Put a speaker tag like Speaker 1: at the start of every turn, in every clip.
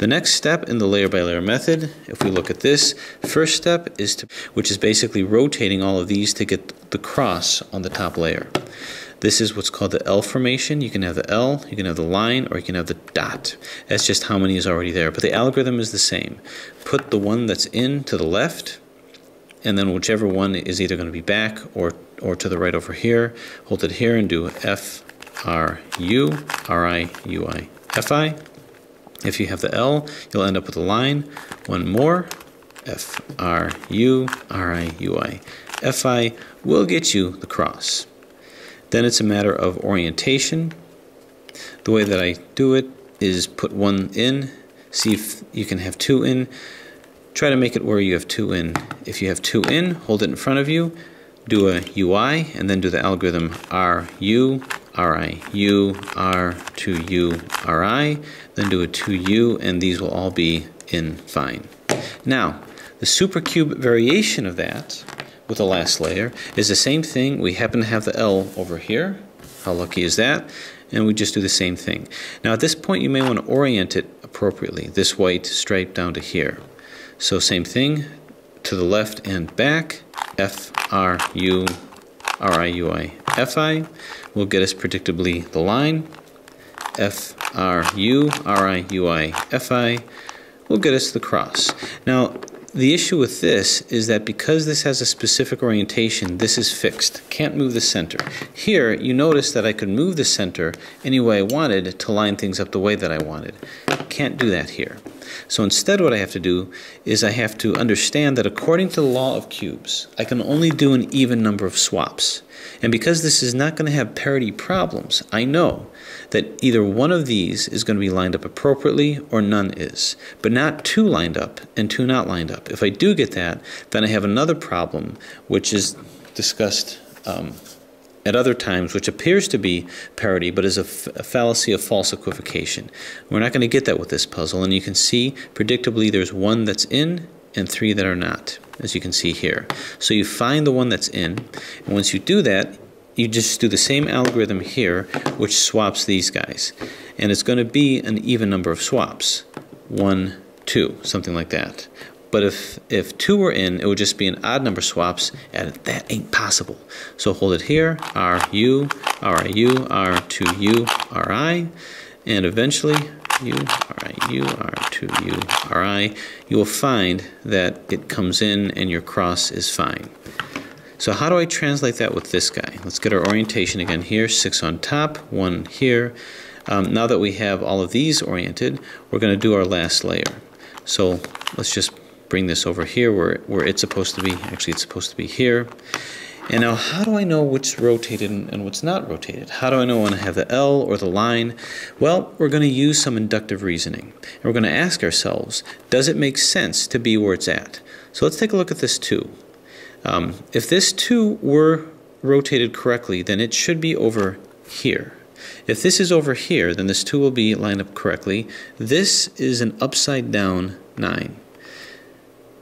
Speaker 1: The next step in the layer by layer method, if we look at this, first step is which is basically rotating all of these to get the cross on the top layer. This is what's called the L formation. You can have the L, you can have the line, or you can have the dot. That's just how many is already there. But the algorithm is the same. Put the one that's in to the left, and then whichever one is either going to be back or to the right over here. Hold it here and do F R U R I U I F I. If you have the L, you'll end up with a line. One more, F R U R I U I F I will get you the cross. Then it's a matter of orientation. The way that I do it is put one in, see if you can have two in. Try to make it where you have two in. If you have two in, hold it in front of you, do a UI, and then do the algorithm RU, RIU, R2U, RI, then do a 2U, and these will all be in fine. Now, the supercube variation of that with the last layer is the same thing. We happen to have the L over here. How lucky is that? And we just do the same thing. Now at this point you may want to orient it appropriately, this white stripe down to here. So same thing, to the left and back, F R U R I U I F I will get us predictably the line. F R U R I U I F I will get us the cross. Now the issue with this is that because this has a specific orientation, this is fixed. Can't move the center. Here, you notice that I could move the center any way I wanted to line things up the way that I wanted. Can't do that here. So instead what I have to do is I have to understand that according to the law of cubes, I can only do an even number of swaps. And because this is not going to have parity problems, I know that either one of these is going to be lined up appropriately or none is, but not two lined up and two not lined up. If I do get that, then I have another problem which is discussed at other times, which appears to be parity but is a fallacy of false equivocation. We're not going to get that with this puzzle, and you can see predictably there's one that's in and three that are not, as you can see here. So you find the one that's in, and once you do that, you just do the same algorithm here, which swaps these guys. And it's going to be an even number of swaps. 1, 2, something like that. But if two were in, it would just be an odd number swaps, and that ain't possible. So hold it here, RU, RIU, R2U, RI, and eventually U, RIU, R2U, RI, you will find that it comes in and your cross is fine. So how do I translate that with this guy? Let's get our orientation again here, 6 on top, 1 here. Now that we have all of these oriented, we're going to do our last layer. So let's just bring this over here where it's supposed to be. Actually, it's supposed to be here. And now how do I know what's rotated and what's not rotated? How do I know when I have the L or the line? Well, we're going to use some inductive reasoning. And we're going to ask ourselves, does it make sense to be where it's at? So let's take a look at this 2. If this 2 were rotated correctly, then it should be over here. If this is over here, then this 2 will be lined up correctly. This is an upside down 9,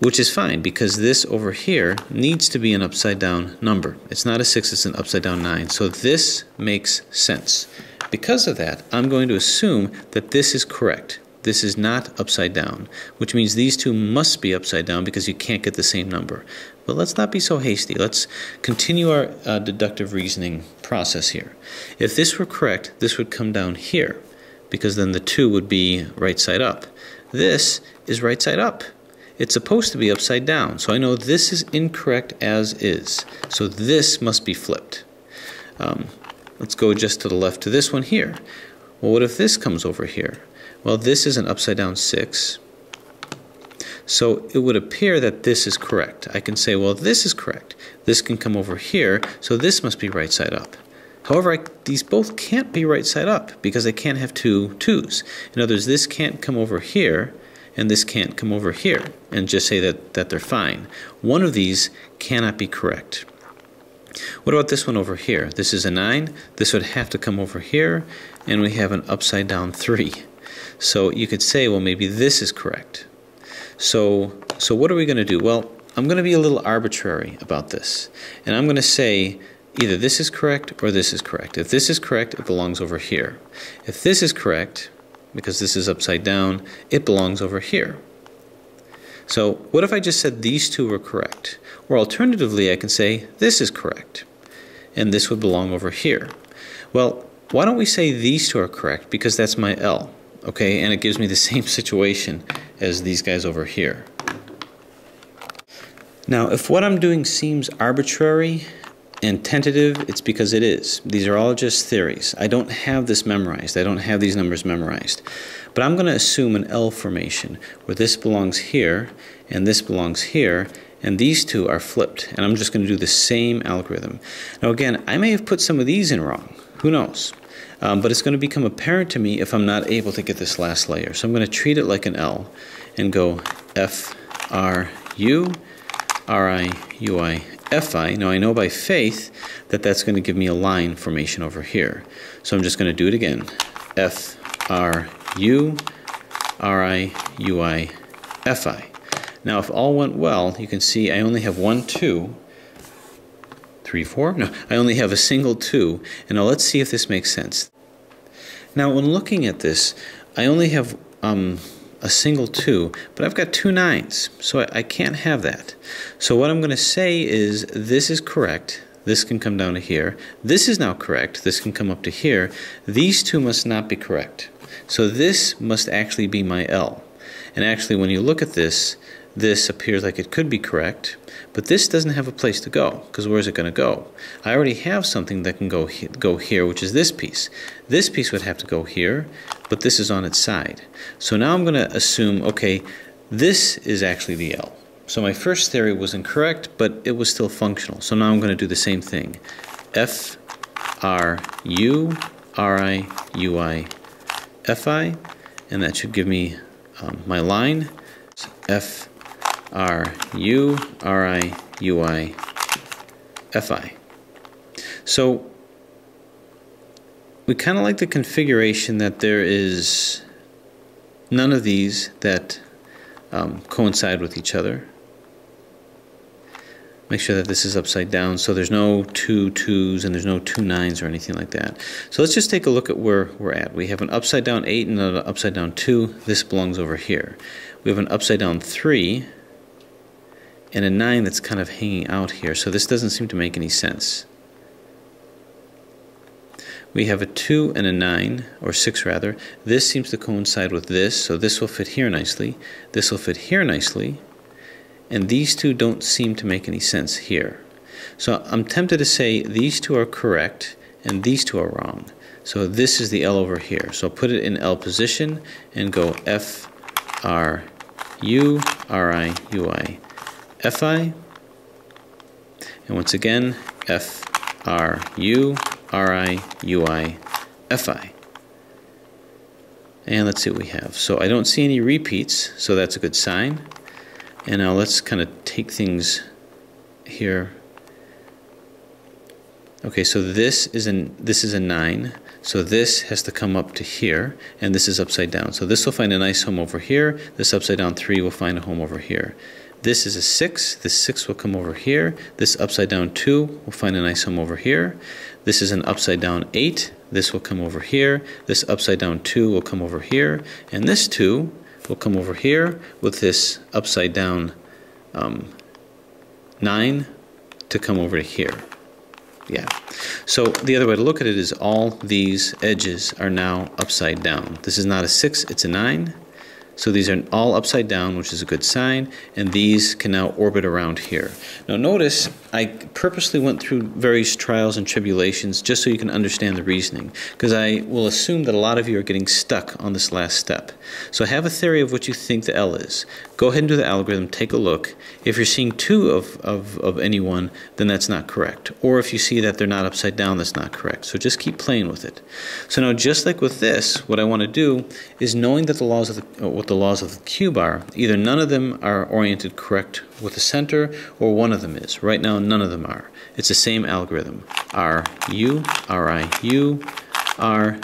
Speaker 1: which is fine because this over here needs to be an upside down number. It's not a 6, it's an upside down 9. So this makes sense. Because of that, I'm going to assume that this is correct. This is not upside down, which means these two must be upside down because you can't get the same number. But let's not be so hasty. Let's continue our deductive reasoning process here. If this were correct, this would come down here because then the 2 would be right side up. This is right side up. It's supposed to be upside down, so I know this is incorrect as is. So this must be flipped. Let's go just to the left to this one here. Well, what if this comes over here? Well, this is an upside down 6. So it would appear that this is correct. I can say, well, this is correct. This can come over here, so this must be right side up. However, these both can't be right side up because I can't have two 2's. In other words, this can't come over here, and this can't come over here, and just say that they're fine. One of these cannot be correct. What about this one over here? This is a 9. This would have to come over here, and we have an upside down 3. So you could say, well, maybe this is correct. So what are we going to do? Well, I'm going to be a little arbitrary about this, and I'm going to say either this is correct or this is correct. If this is correct, it belongs over here. If this is correct, because this is upside down, it belongs over here. So what if I just said these two were correct? Or alternatively, I can say this is correct, and this would belong over here. Well, why don't we say these two are correct, because that's my L, okay? And it gives me the same situation as these guys over here. Now, if what I'm doing seems arbitrary and tentative, it's because it is. These are all just theories. I don't have this memorized. I don't have these numbers memorized. But I'm going to assume an L formation where this belongs here and this belongs here, and these two are flipped. And I'm just going to do the same algorithm. Now again, I may have put some of these in wrong. Who knows? But it's going to become apparent to me if I'm not able to get this last layer. So I'm going to treat it like an L and go F R U R I U I Fi. Now I know by faith that that's going to give me a line formation over here. So I'm just going to do it again. F R U R I U I Fi. Now if all went well, you can see I only have 1, 2, 3, 4. No, I only have a single 2. And now let's see if this makes sense. Now when looking at this, I only have a single 2, but I've got 2 9s, so I can't have that. So what I'm going to say is this is correct, this can come down to here, this is now correct, this can come up to here, these two must not be correct. So this must actually be my L. And actually when you look at this, this appears like it could be correct, but this doesn't have a place to go, because where is it going to go? I already have something that can go here, which is this piece. This piece would have to go here, but this is on its side. So now I'm going to assume, okay, this is actually the L. So my first theory was incorrect, but it was still functional. So now I'm going to do the same thing. F R U R I U I Fi, and that should give me my line. F R U R I U I Fi. So we kind of like the configuration that there is none of these that coincide with each other. Make sure that this is upside down, so there's no 2 2s and there's no 2 9s or anything like that. So let's just take a look at where we're at. We have an upside down 8 and an upside down 2. This belongs over here. We have an upside down 3 and a 9 that's kind of hanging out here, so this doesn't seem to make any sense. We have a 2 and a 9, or 6 rather. This seems to coincide with this, so this will fit here nicely. This will fit here nicely. And these two don't seem to make any sense here. So I'm tempted to say these two are correct and these two are wrong. So this is the L over here. So I'll put it in L position and go F R U R I U I Fi. And once again, F R U R I U I Fi. And let's see what we have. So I don't see any repeats, so that's a good sign. And now let's kind of take things here. Okay, so this is a 9. So this has to come up to here, and this is upside down. So this will find a nice home over here. This upside down 3 will find a home over here. This is a 6. This 6 will come over here. This upside down 2 will find a nice home over here. This is an upside down 8. This will come over here. This upside down 2 will come over here. And this 2 will come over here with this upside down 9 to come over to here. Yeah. So the other way to look at it is all these edges are now upside down. This is not a 6, it's a 9. So these are all upside down, which is a good sign, and these can now orbit around here. Now notice I purposely went through various trials and tribulations just so you can understand the reasoning, because I will assume that a lot of you are getting stuck on this last step. So have a theory of what you think the L is. Go ahead and do the algorithm, take a look. If you're seeing 2 of any one, then that's not correct. Or if you see that they're not upside down, that's not correct. So just keep playing with it. So now just like with this, what I want to do is, knowing that the laws of what the laws of the cube are, either none of them are oriented correct with the center, or one of them is. Right now, none of them are. It's the same algorithm. R, U, R, I, U, R,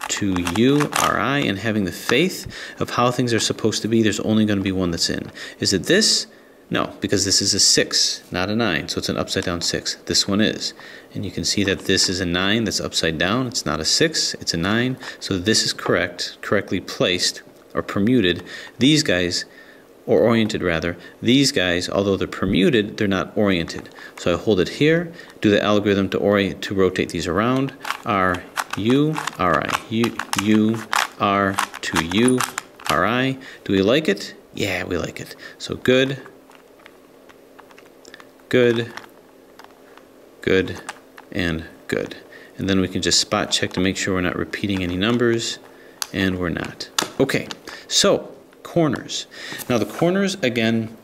Speaker 1: to U, R, I, and having the faith of how things are supposed to be, there's only going to be one that's in. Is it this? No, because this is a 6, not a 9, so it's an upside down 6. This one is. And you can see that this is a 9 that's upside down. It's not a 6, it's a 9. So this is correct, correctly placed, or permuted. These guys, or oriented rather, these guys, although they're permuted, they're not oriented. So I hold it here, do the algorithm to rotate these around. R, U, R, I, U, R, to U, R, I. Do we like it? Yeah, we like it. So good, good, good, and good. And then we can just spot check to make sure we're not repeating any numbers, and we're not. Okay, so corners. Now the corners, again,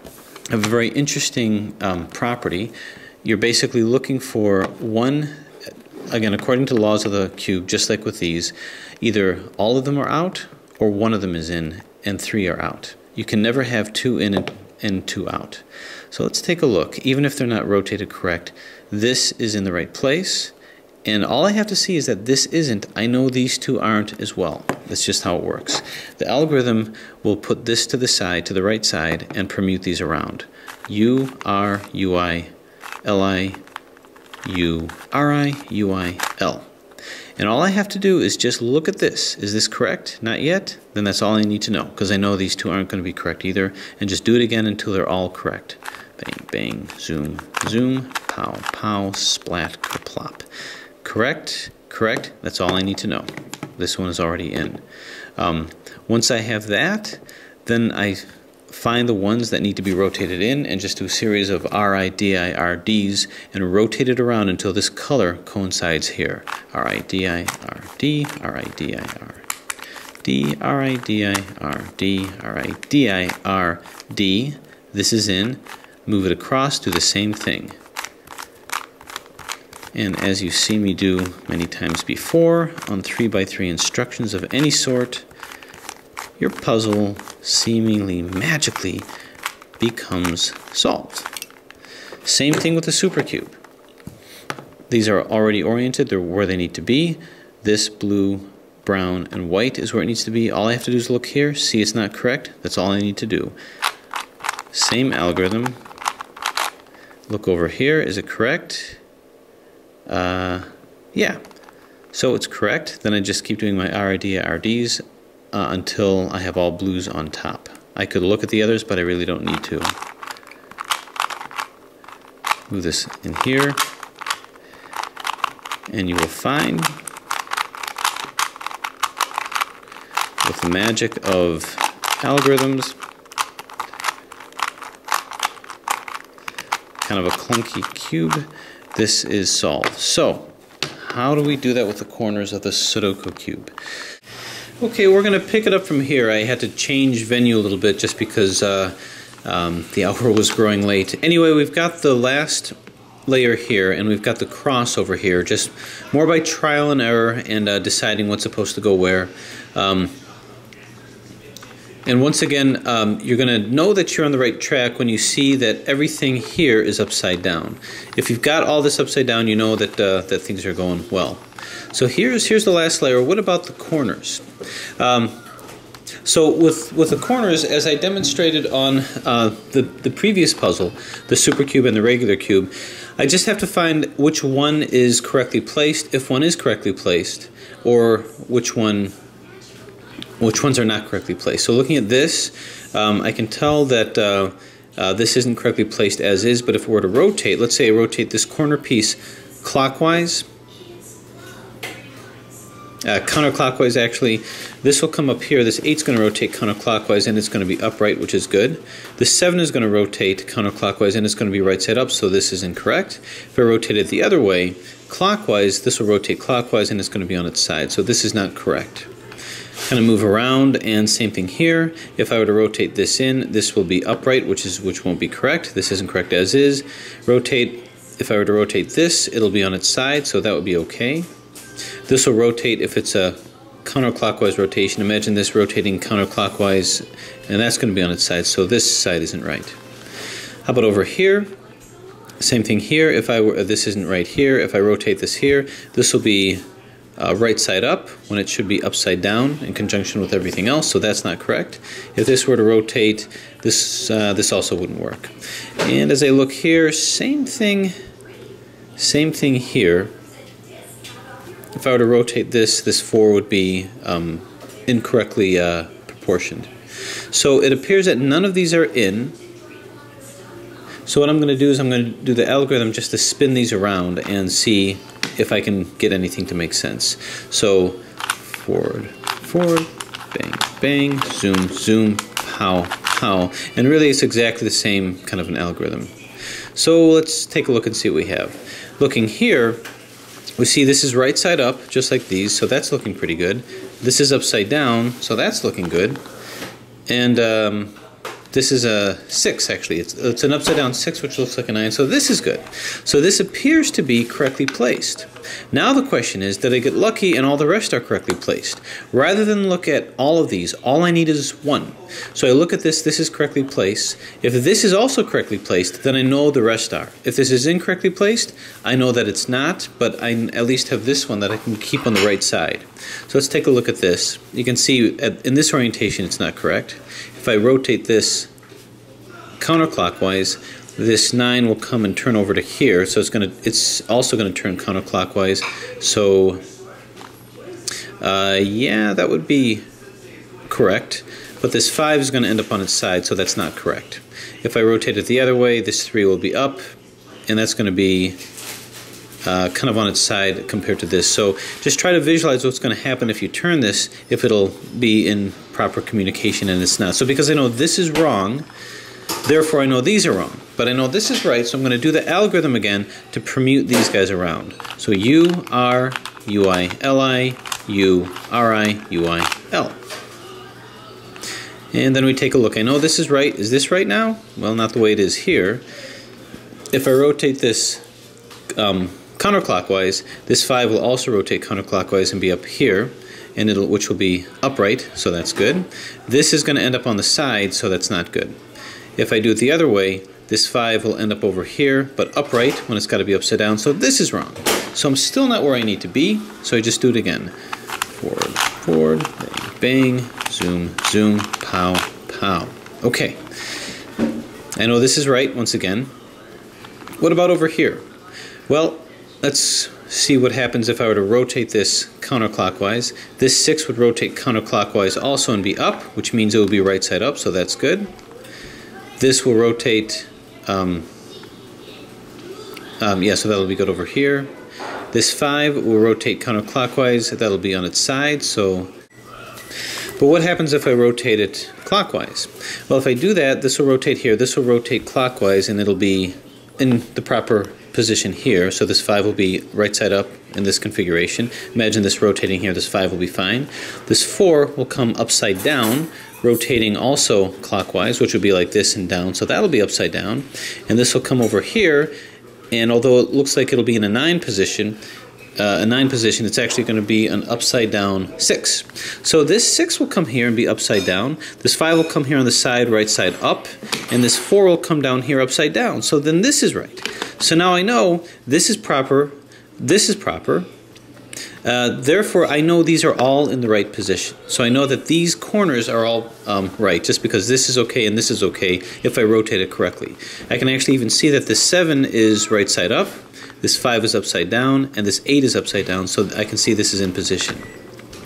Speaker 1: have a very interesting property. You're basically looking for one, again, according to the laws of the cube, just like with these, either all of them are out or one of them is in and 3 are out. You can never have 2 in and 2 out. So let's take a look. Even if they're not rotated correct, this is in the right place. And all I have to see is that this isn't. I know these 2 aren't as well. That's just how it works. The algorithm will put this to the side, to the right side, and permute these around. U, R, U, I, L, I, U, R, I, U, I, L. And all I have to do is just look at this. Is this correct? Not yet? Then that's all I need to know, because I know these 2 aren't going to be correct either. And just do it again until they're all correct. Bang, bang, zoom, zoom, pow, pow, splat, kerplop. Correct, correct, that's all I need to know. This one is already in. Once I have that, then I find the ones that need to be rotated in and just do a series of RI, DI, RDs and rotate it around until this color coincides here. RI, DI, RD, RI, DI, RD, RI, DI, RD, RI, DI, RD. This is in. Move it across, do the same thing. And as you see me do many times before on 3x3 instructions of any sort, your puzzle seemingly magically becomes solved. Same thing with the supercube. These are already oriented, they're where they need to be. This blue, brown, and white is where it needs to be. All I have to do is look here, see it's not correct. That's all I need to do. Same algorithm. Look over here, is it correct? Yeah. So it's correct. Then I just keep doing my RID, RDs until I have all blues on top. I could look at the others, but I really don't need to. Move this in here, and you will find, with the magic of algorithms, kind of a clunky cube, this is solved. So, how do we do that with the corners of the Sudoku cube? Okay, we're going to pick it up from here. I had to change venue a little bit just because the hour was growing late. Anyway, we've got the last layer here, and we've got the cross over here, just more by trial and error and deciding what's supposed to go where. And once again, you're going to know that you're on the right track when you see that everything here is upside down. If you've got all this upside down, you know that that things are going well. So here's the last layer. What about the corners? So with the corners, as I demonstrated on the previous puzzle, the supercube and the regular cube, I just have to find which one is correctly placed, if one is correctly placed, or which ones are not correctly placed. So looking at this, I can tell that this isn't correctly placed as is, but if we were to rotate, let's say I rotate this corner piece clockwise, counterclockwise actually, this will come up here, this 8's going to rotate counterclockwise and it's going to be upright, which is good. The 7 is going to rotate counterclockwise and it's going to be right side up, so this is incorrect. If I rotate it the other way, clockwise, this will rotate clockwise and it's going to be on its side, so this is not correct. Kind of move around, and same thing here. If I were to rotate this in, this will be upright, which won't be correct. This isn't correct as is. Rotate, if I were to rotate this, it'll be on its side, so that would be okay. This will rotate if it's a counterclockwise rotation. Imagine this rotating counterclockwise, and that's going to be on its side, so this side isn't right. How about over here? Same thing here. If I were, this isn't right here. If I rotate this here, this will be right side up when it should be upside down in conjunction with everything else, so that's not correct. If this were to rotate, this also wouldn't work. And as I look here, same thing here. If I were to rotate this, this 4 would be incorrectly proportioned. So it appears that none of these are in. So what I'm going to do is I'm going to do the algorithm just to spin these around and see if I can get anything to make sense. So forward, forward, bang, bang, zoom, zoom, pow, pow. And really it's exactly the same kind of an algorithm. So let's take a look and see what we have. Looking here, we see this is right side up, just like these, so that's looking pretty good. This is upside down, so that's looking good. And this is a 6, actually. It's an upside down 6, which looks like a 9, so this is good. So this appears to be correctly placed. Now the question is, did I get lucky and all the rest are correctly placed? Rather than look at all of these, all I need is 1. So I look at this is correctly placed. If this is also correctly placed, then I know the rest are. If this is incorrectly placed, I know that it's not, but I at least have this one that I can keep on the right side. So let's take a look at this. You can see in this orientation it's not correct. If I rotate this counterclockwise, this 9 will come and turn over to here, so it's also going to turn counterclockwise. So yeah, that would be correct, but this 5 is going to end up on its side, so that's not correct. If I rotate it the other way, this 3 will be up, and that's going to be kind of on its side compared to this. So just try to visualize what's going to happen if you turn this, if it'll be in proper communication, and it's not. So because I know this is wrong, therefore I know these are wrong. But I know this is right, so I'm going to do the algorithm again to permute these guys around. So U, R, U, I, L, I, U, R, I, U, I, L. And then we take a look. I know this is right. Is this right now? Well, not the way it is here. If I rotate this counterclockwise, this 5 will also rotate counterclockwise and be up here, and which will be upright, so that's good. This is going to end up on the side, so that's not good. If I do it the other way, this 5 will end up over here, but upright when it's got to be upside down, so this is wrong. So I'm still not where I need to be, so I just do it again. Forward, forward, bang, bang, zoom, zoom, pow, pow. Okay. I know this is right, once again. What about over here? Well, let's see what happens if I were to rotate this counterclockwise. This 6 would rotate counterclockwise also and be up, which means it will be right side up, so that's good. This will rotate, yeah, so that'll be good over here. This 5 will rotate counterclockwise, that'll be on its side, so. But what happens if I rotate it clockwise? Well, if I do that, this will rotate here, this will rotate clockwise, and it'll be in the proper position here, so this 5 will be right side up in this configuration. Imagine this rotating here, this 5 will be fine. This 4 will come upside down, rotating also clockwise, which would be like this and down, so that'll be upside down. And this will come over here, and although it looks like it'll be in a 9 position, it's actually going to be an upside down 6. So this 6 will come here and be upside down. This 5 will come here on the side, right side up, and this 4 will come down here upside down. So then this is right. So now I know this is proper, this is proper. Therefore, I know these are all in the right position. So I know that these corners are all right, just because this is okay and this is okay if I rotate it correctly. I can actually even see that this 7 is right side up, this 5 is upside down, and this 8 is upside down, so I can see this is in position.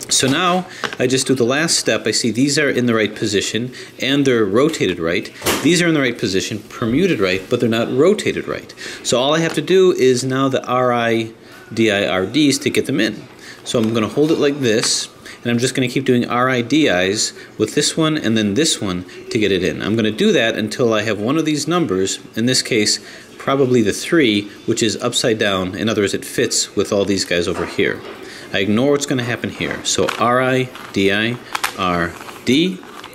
Speaker 1: So now I just do the last step. I see these are in the right position and they're rotated right. These are in the right position, permuted right, but they're not rotated right. So all I have to do is now the RI, DI, RDs to get them in. So I'm going to hold it like this, and I'm just going to keep doing RI, DIs with this one and then this one to get it in. I'm going to do that until I have one of these numbers, in this case probably the 3, which is upside down. In other words, it fits with all these guys over here. I ignore what's going to happen here. So RI, DI, RD,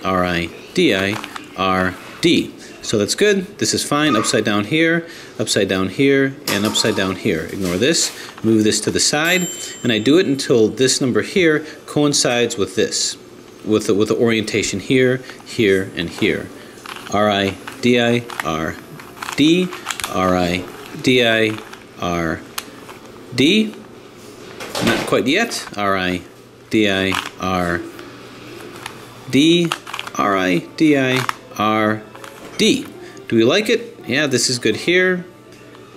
Speaker 1: RI, DI, RD. So that's good. This is fine. Upside down here, and upside down here. Ignore this. Move this to the side, and I do it until this number here coincides with this, with the orientation here, here, and here. RI, DI, RD, RI, DI, RD. Not quite yet. R-I-D-I-R-D, R-I-D-I-R-D. Do we like it? Yeah, this is good here.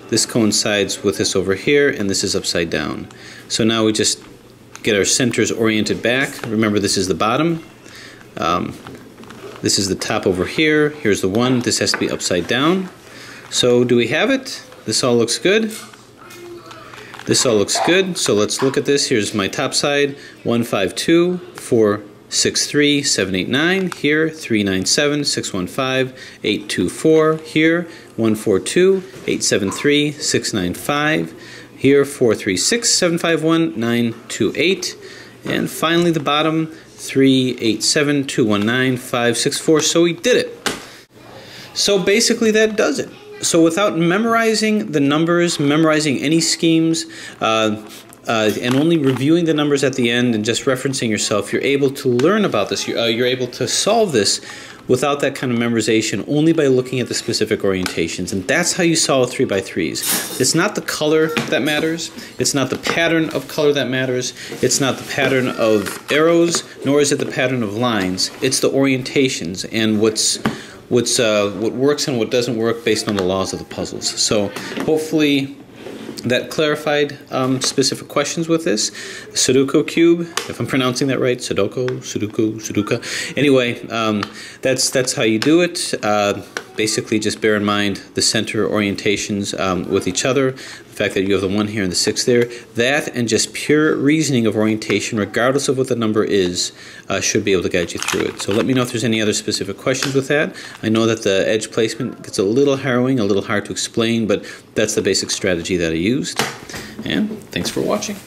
Speaker 1: This coincides with this over here, and this is upside down. So now we just get our centers oriented back. Remember, this is the bottom. This is the top over here. Here's the one. This has to be upside down. So do we have it? This all looks good. This all looks good. So let's look at this. Here's my top side. 152, 463, 789. Here, 397, 615, 824. Here, 142, 873, 695. Here, 436, 751, 928. And finally the bottom, 387, 219, 564. So we did it. So basically that does it. So without memorizing the numbers, memorizing any schemes, and only reviewing the numbers at the end and just referencing yourself, you're able to learn about this. You're able to solve this without that kind of memorization, only by looking at the specific orientations. And that's how you solve 3x3s. It's not the color that matters. It's not the pattern of color that matters. It's not the pattern of arrows, nor is it the pattern of lines. It's the orientations and what works and what doesn't work based on the laws of the puzzles. So hopefully that clarified specific questions with this. Sudoku cube, if I'm pronouncing that right, Sudoku, Sudoka. Anyway, that's how you do it. Basically, just bear in mind the center orientations with each other. The fact that you have the 1 here and the 6 there. That and just pure reasoning of orientation, regardless of what the number is, should be able to guide you through it. So let me know if there's any other specific questions with that. I know that the edge placement gets a little harrowing, a little hard to explain, but that's the basic strategy that I used. And thanks for watching.